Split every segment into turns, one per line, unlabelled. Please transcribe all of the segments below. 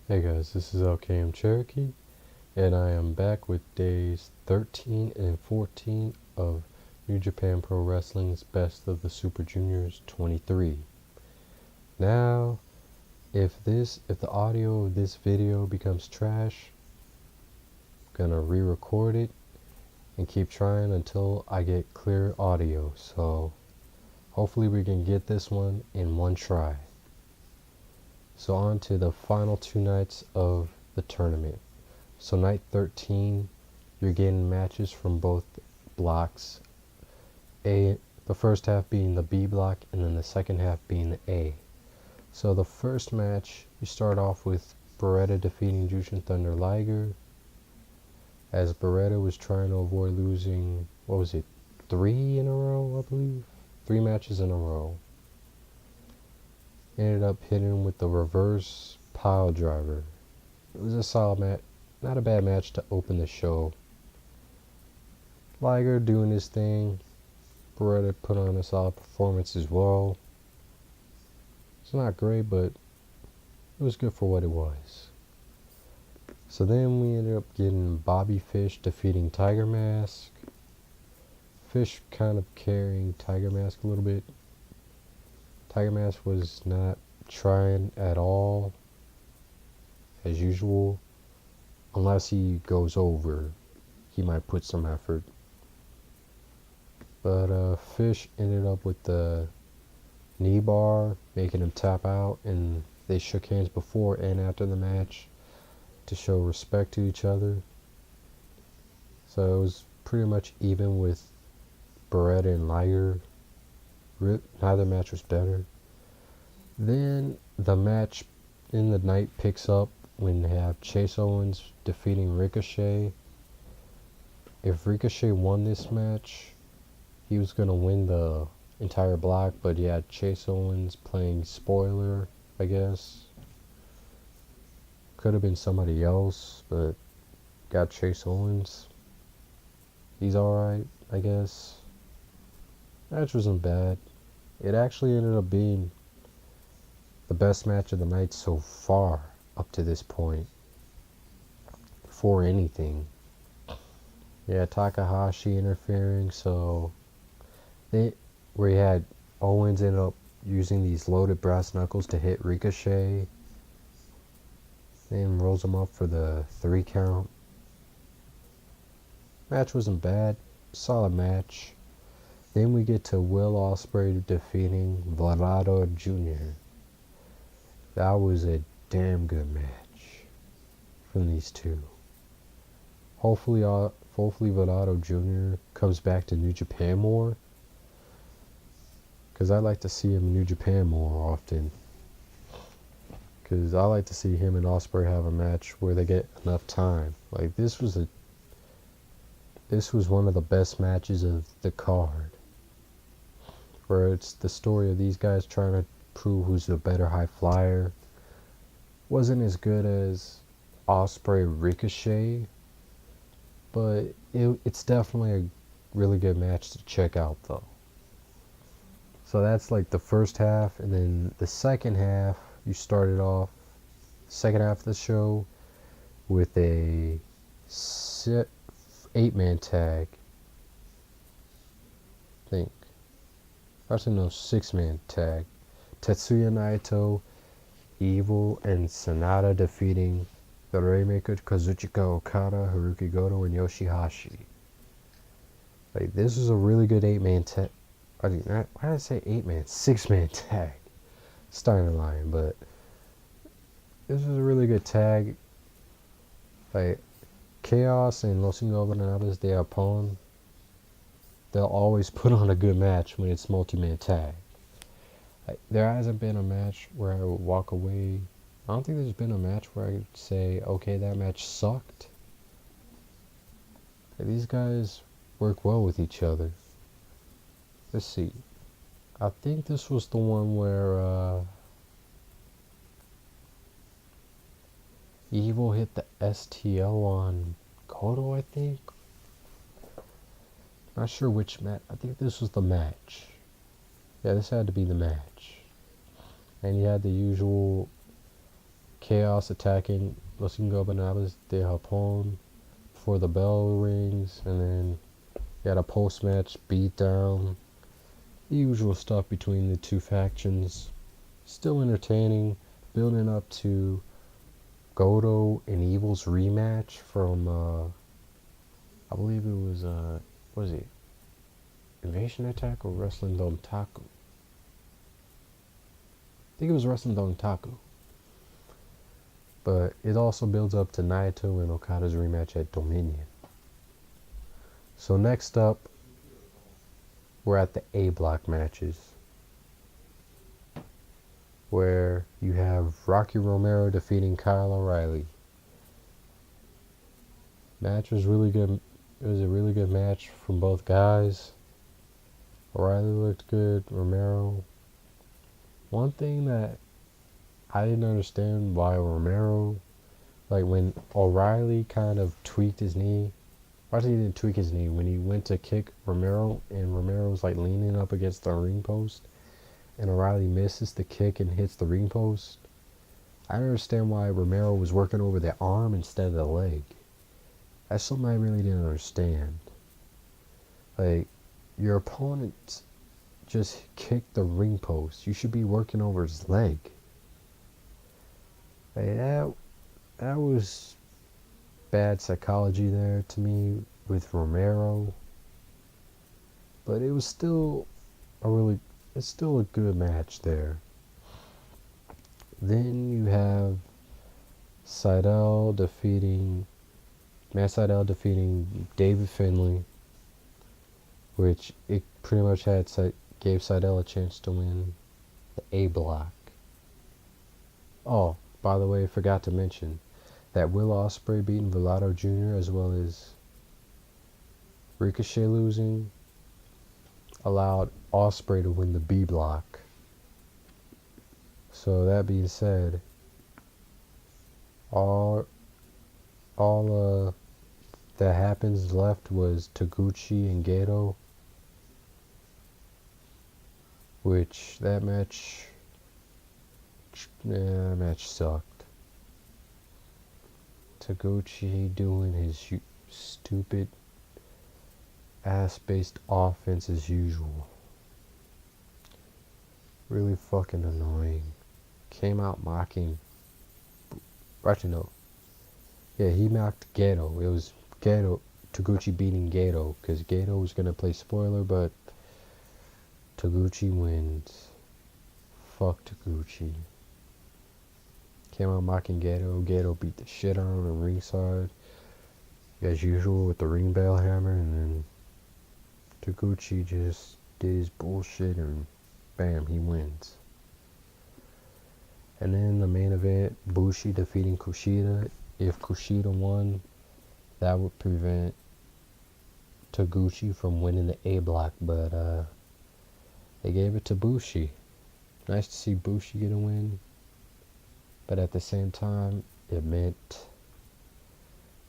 Hey guys, this is LKM Cherokee, and I am back with days 13 and 14 of New Japan Pro Wrestling's Best of the Super Juniors 23. Now, if the audio of this video becomes trash, I'm gonna re-record it and keep trying until I get clear audio. So, hopefully we can get this one in one try. So on to the final two nights of the tournament. So night 13, you're getting matches from both blocks. The first half being the B block, and then the second half being the A. So the first match, you start off with Beretta defeating Jushin Thunder Liger, as Beretta was trying to avoid losing, 3 in a row, I believe? 3 matches in a row. Ended up hitting with the reverse pile driver. It was a solid match, not a bad match to open the show. Liger doing his thing. Beretta put on a solid performance as well. It's not great, but it was good for what it was. So then we ended up getting Bobby Fish defeating Tiger Mask. Fish kind of carrying Tiger Mask a little bit. Tiger Mask was not trying at all, as usual. Unless he goes over, he might put some effort. But Fish ended up with the knee bar, making him tap out, and they shook hands before and after the match to show respect to each other. So it was pretty much even with Beretta and Liger. Neither match was better. Then the match in the night picks up when they have Chase Owens defeating Ricochet. If Ricochet won this match, he was going to win the entire block, but he had Chase Owens playing spoiler, I guess. Could have been somebody else, but got Chase Owens. He's alright, I guess. Match wasn't bad. It actually ended up being the best match of the night so far up to this point. For anything. Yeah, Takahashi interfering, so where he had Owens ended up using these loaded brass knuckles to hit Ricochet. Then rolls him up for the 3 count. Match wasn't bad. Solid match. Then we get to Will Ospreay defeating Vladado Jr. That was a damn good match from these two. Hopefully Vladado Jr. comes back to New Japan more, because I'd like to see him in New Japan more often. Because I like to see him and Ospreay have a match where they get enough time. Like this was one of the best matches of the card, where it's the story of these guys trying to prove who's the better high flyer. Wasn't as good as Ospreay Ricochet, but it's definitely a really good match to check out though. So that's like the first half, and then the second half, you started off second half of the show with a 8-man tag. I think. Actually, no, 6-man tag. Tetsuya Naito, Evil, and Sanada defeating the Rainmaker, Kazuchika Okada, Haruki Goto, and Yoshihashi. Like, this is a really good 8-man tag. Why did I say 8-man? 6-man tag. Starting line, but this is a really good tag. Like, Chaos and Los Ingobernables de Japón, they'll always put on a good match when it's multi-man tag. Like, there hasn't been a match where I would walk away. I don't think there's been a match where I could say, okay, that match sucked. Like, these guys work well with each other. Let's see. I think this was the one where Evil hit the STO on Goto, I think. Not sure which match. I think this was the match. Yeah, this had to be the match. And you had the usual Chaos attacking Los Ingobernables de Japón before the bell rings, and then you had a post-match beatdown. The usual stuff between the two factions. Still entertaining, building up to Goto and Evil's rematch from, I believe it was, what was it? Invasion Attack or Wrestling Dontaku? I think it was Wrestling Dontaku. But it also builds up to Naito and Okada's rematch at Dominion. So next up, we're at the A block matches, where you have Rocky Romero defeating Kyle O'Reilly. Match was really good. It was a really good match from both guys. O'Reilly looked good. Romero. One thing that I didn't understand why Romero, like when O'Reilly kind of tweaked his knee. Actually, he didn't tweak his knee. When he went to kick Romero, and Romero was like leaning up against the ring post, and O'Reilly misses the kick and hits the ring post. I understand why Romero was working over the arm instead of the leg. That's something I really didn't understand. Like, your opponent just kicked the ring post. You should be working over his leg. Like, that was bad psychology there to me with Romero. But it was still it's still a good match there. Then you have Matt Sydal defeating David Finlay, which it pretty much gave Sydal a chance to win the A block. Oh, by the way, I forgot to mention that Will Ospreay beating Velato Jr. as well as Ricochet losing allowed Ospreay to win the B block. So that being said, all that happens left was Taguchi and Gedo, which that match sucked. Taguchi doing his stupid ass-based offense as usual. Really fucking annoying. Came out mocking. Actually, no. Yeah, he mocked Gedo. It was Taguchi beating Gedo, because Gedo was going to play spoiler, but Taguchi wins. Fuck Taguchi. Came out mocking Gedo. Gedo beat the shit out of him ringside, as usual, with the ring bell hammer, and then Taguchi just did his bullshit, and bam, he wins. And then the main event, Bushi defeating Kushida. If Kushida won, that would prevent Taguchi from winning the A block, but they gave it to Bushi. Nice to see Bushi get a win, but at the same time, it meant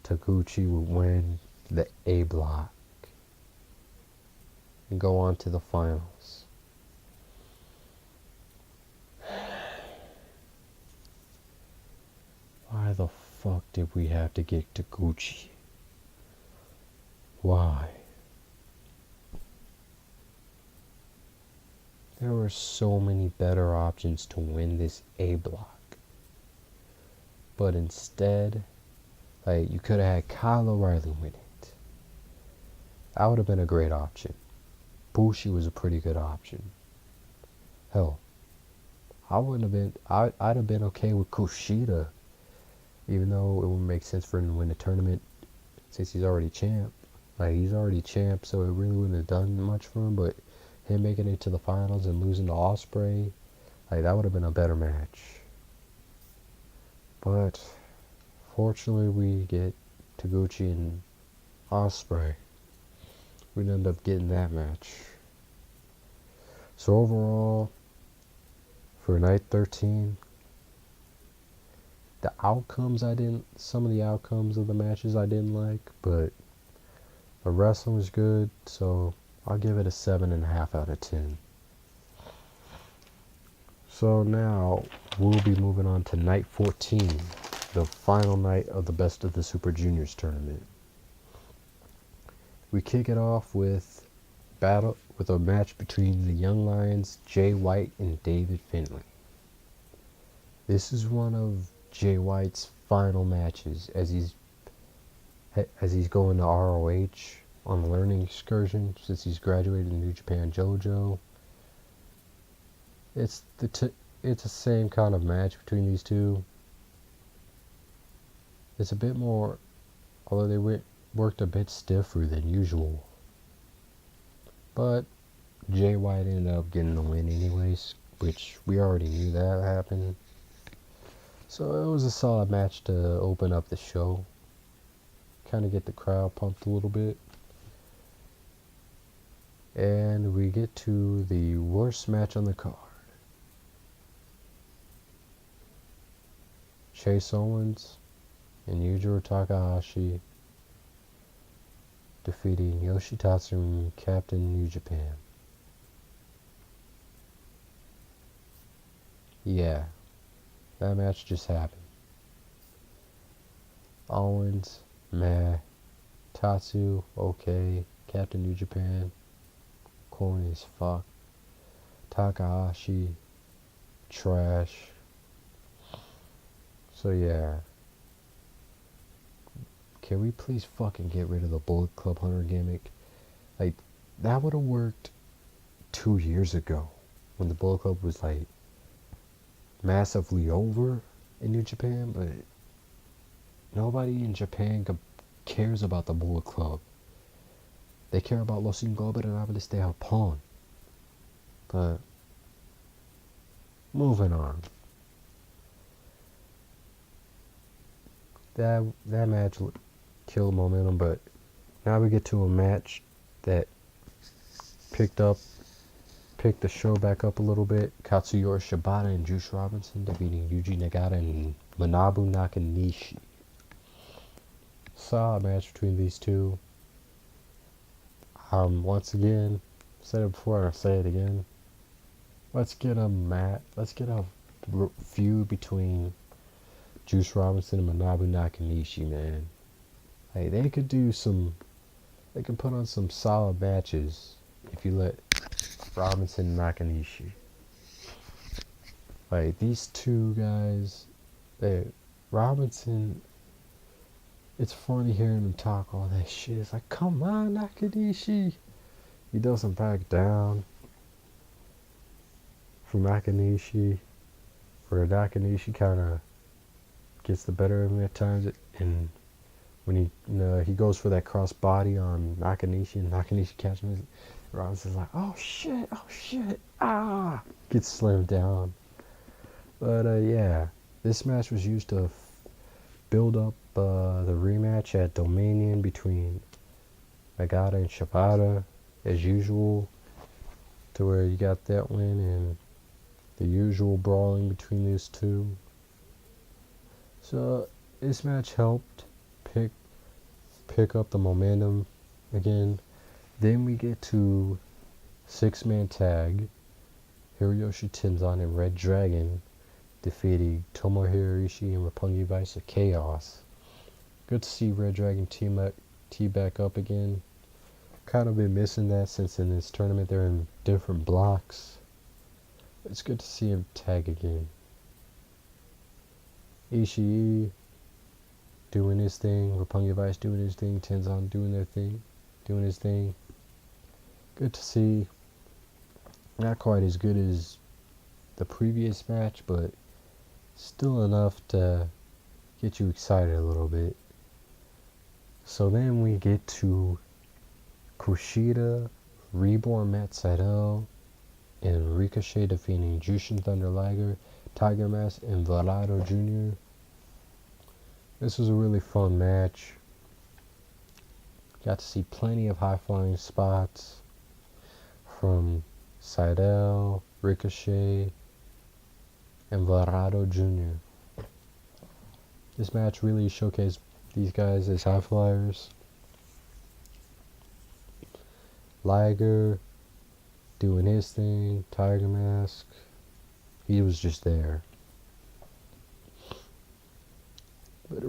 Taguchi would win the A block and go on to the finals. Why the fuck did we have to get Taguchi? Why? There were so many better options to win this A block. But instead, like, you could have had Kyle O'Reilly win it. That would have been a great option. Bushi was a pretty good option. Hell, I'd have been okay with Kushida, even though it wouldn't make sense for him to win the tournament since he's already champ. Like, he's already champ, so it really wouldn't have done much for him, but him making it to the finals and losing to Ospreay, like, that would have been a better match. But fortunately, we get Taguchi and Ospreay. We end up getting that match. So overall, for night 13, some of the outcomes of the matches I didn't like, but the wrestling was good, so I'll give it a 7.5 out of 10. So now, we'll be moving on to night 14, the final night of the Best of the Super Juniors tournament. We kick it off with a match between the Young Lions, Jay White and David Finlay. This is one of Jay White's final matches as he's going to ROH on a learning excursion since he's graduated in New Japan JoJo. It's the same kind of match between these two. It's a bit more, although they worked a bit stiffer than usual. But Jay White ended up getting the win anyways, which we already knew that happened. So it was a solid match to open up the show. Kind of get the crowd pumped a little bit. And we get to the worst match on the card. Chase Owens and Yujiro Takahashi defeating Yoshitatsu and Captain New Japan. Yeah, that match just happened. Owens, meh. Tatsu, okay. Captain New Japan, corny as fuck. Takahashi, trash. So yeah. Can we please fucking get rid of the Bullet Club Hunter gimmick? Like, that would have worked 2 years ago when the Bullet Club was like massively over in New Japan, but nobody in Japan cares about the Bullet Club. They care about Los Ingobernables de Japón. But moving on. That match killed momentum, but now we get to a match that picked the show back up a little bit. Katsuyori Shibata and Juice Robinson defeating Yuji Nagata and Manabu Nakanishi. Solid match between these two. Once again, said it before, I'll say it again. Let's get a feud between Juice Robinson and Manabu Nakanishi, man. Like, they could put on some solid matches if you let Robinson and Nakanishi. Like, these two guys, Robinson, it's funny hearing him talk all that shit. It's like, come on, Nakanishi. He doesn't back down from Nakanishi, where Nakanishi kind of gets the better of him at times, and when he goes for that cross body on Nakanishi, and Nakanishi catches him, Robinson's like, oh shit, gets slammed down. But yeah, this match was used to build up the rematch at Dominion between Nagata and Shibata, as usual, to where you got that win and the usual brawling between these two. So this match helped pick up the momentum again. Then we get to 6-man tag. Hiroyoshi Tenzan and Red Dragon defeating Tomohiro Ishii and Roppongi Vice of Chaos. Good to see Red Dragon team back up again. Kind of been missing that since in this tournament they're in different blocks. It's good to see him tag again. Ishii doing his thing, Roppongi Vice doing his thing, Tenzan doing his thing. Good to see. Not quite as good as the previous match, but still enough to get you excited a little bit. So then we get to Kushida, Reborn Matt Sydal, and Ricochet defeating Jushin Thunder Liger, Tiger Mask, and Dorado Jr. This was a really fun match. Got to see plenty of high-flying spots from Sydal, Ricochet, and Dorado Jr. This match really showcased these guys as high flyers. Liger doing his thing, Tiger Mask, he was just there.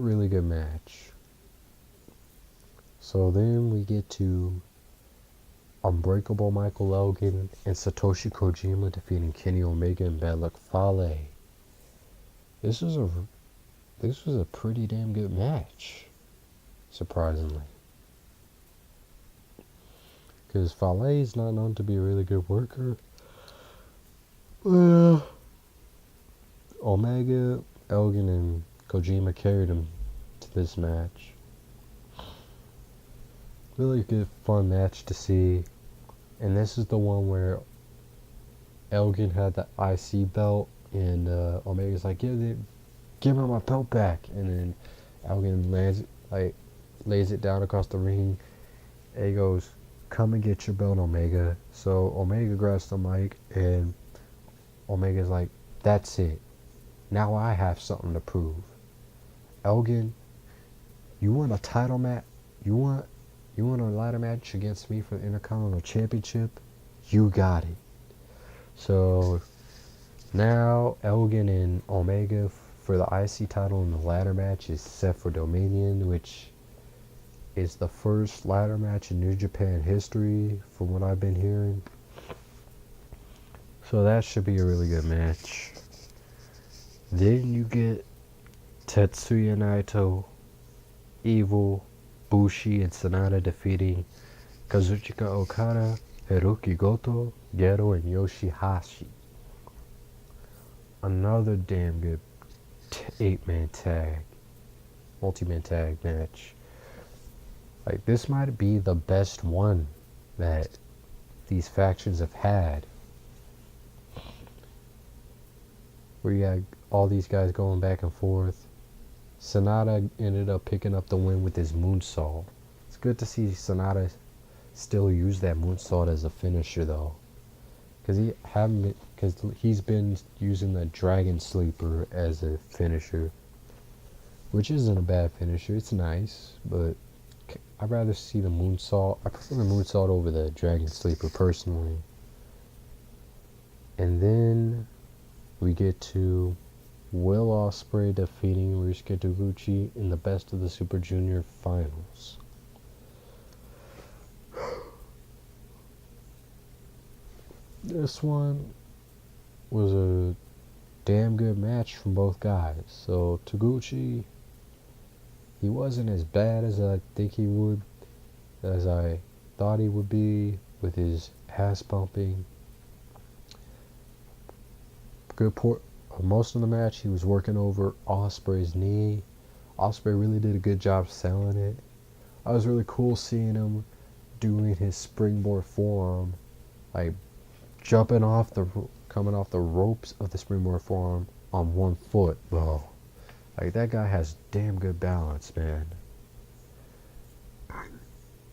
really good match. So then we get to Unbreakable Michael Elgin and Satoshi Kojima defeating Kenny Omega and Bad Luck Fale. This was a pretty damn good match, surprisingly. Because Fale is not known to be a really good worker. Omega, Elgin, and Kojima carried him to this match. Really good, fun match to see. And this is the one where Elgin had the IC belt, and Omega's like, give me my belt back. And then Elgin lays it down across the ring. And he goes, come and get your belt, Omega. So Omega grabs the mic, and Omega's like, that's it. Now I have something to prove. Elgin, you want a title match? You want a ladder match against me for the Intercontinental Championship? You got it. So now Elgin and Omega for the IC title in the ladder match is set for Dominion, which is the first ladder match in New Japan history from what I've been hearing. So that should be a really good match. Then you get Tetsuya Naito, Evil, Bushi, and Sanada defeating Kazuchika Okada, Hiroki Goto, Gedo, and Yoshihashi. Another damn good 8-man tag, multi-man tag match. Like, this might be the best one that these factions have had. Where you had all these guys going back and forth. Sanada ended up picking up the win with his moonsault. It's good to see Sanada still use that moonsault as a finisher, though, because he's been using the Dragon Sleeper as a finisher, which isn't a bad finisher. It's nice, but I'd rather see the moonsault. I prefer the moonsault over the Dragon Sleeper personally. And then we get to Will Ospreay defeating Ryusuke Taguchi in the Best of the Super Junior finals. This one was a damn good match from both guys. So Taguchi, he wasn't as bad as I thought he would be with his ass pumping. Most of the match, he was working over Ospreay's knee. Ospreay really did a good job selling it. I was really cool seeing him doing his springboard forearm, like coming off the ropes of the springboard forearm on one foot, bro. Like, that guy has damn good balance, man.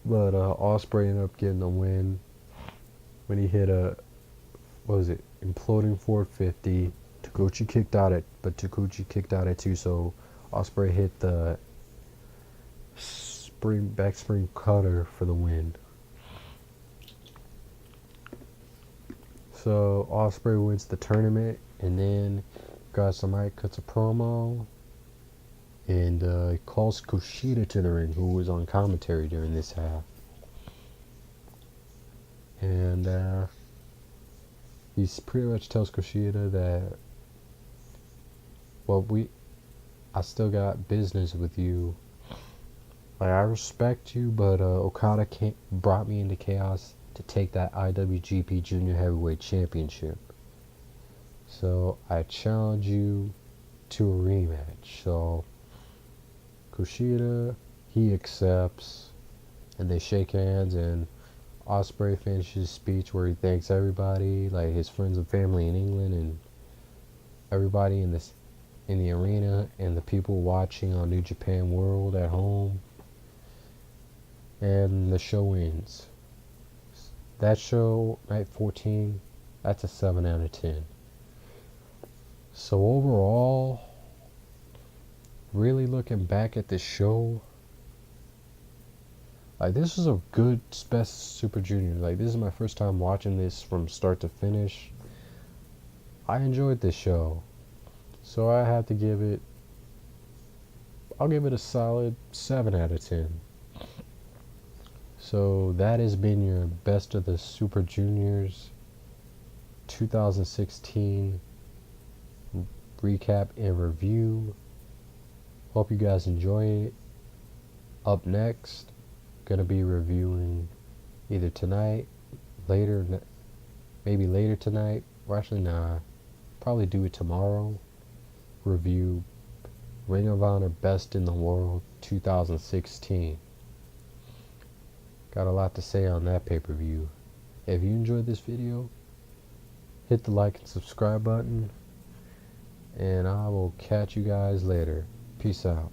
But Ospreay ended up getting the win when he hit imploding 450. Taguchi kicked out it too, so Ospreay hit the back spring cutter for the win. So Ospreay wins the tournament, and then Mike cuts a promo, and he calls Kushida to the ring, who was on commentary during this half. And he pretty much tells Kushida that, I still got business with you. Like, I respect you, but Okada brought me into chaos to take that IWGP Junior Heavyweight Championship. So I challenge you to a rematch. So Kushida, he accepts, and they shake hands, and Ospreay finishes his speech where he thanks everybody, like his friends and family in England, and everybody in the arena, and the people watching on New Japan World at home. And the show ends. That show, night 14, that's a 7 out of 10. So overall, really looking back at this show, like, this is a good Best Super Junior. Like, this is my first time watching this from start to finish. I enjoyed this show. So I have to give it, I'll give it a solid 7 out of 10. So that has been your Best of the Super Juniors 2016 recap and review. Hope you guys enjoy it. Up next, gonna be reviewing either tonight, maybe later tonight, or actually nah, probably do it tomorrow. Review Ring of Honor Best in the World 2016. Got a lot to say on that pay-per-view. If you enjoyed this video, hit the like and subscribe button, and I will catch you guys later. Peace out.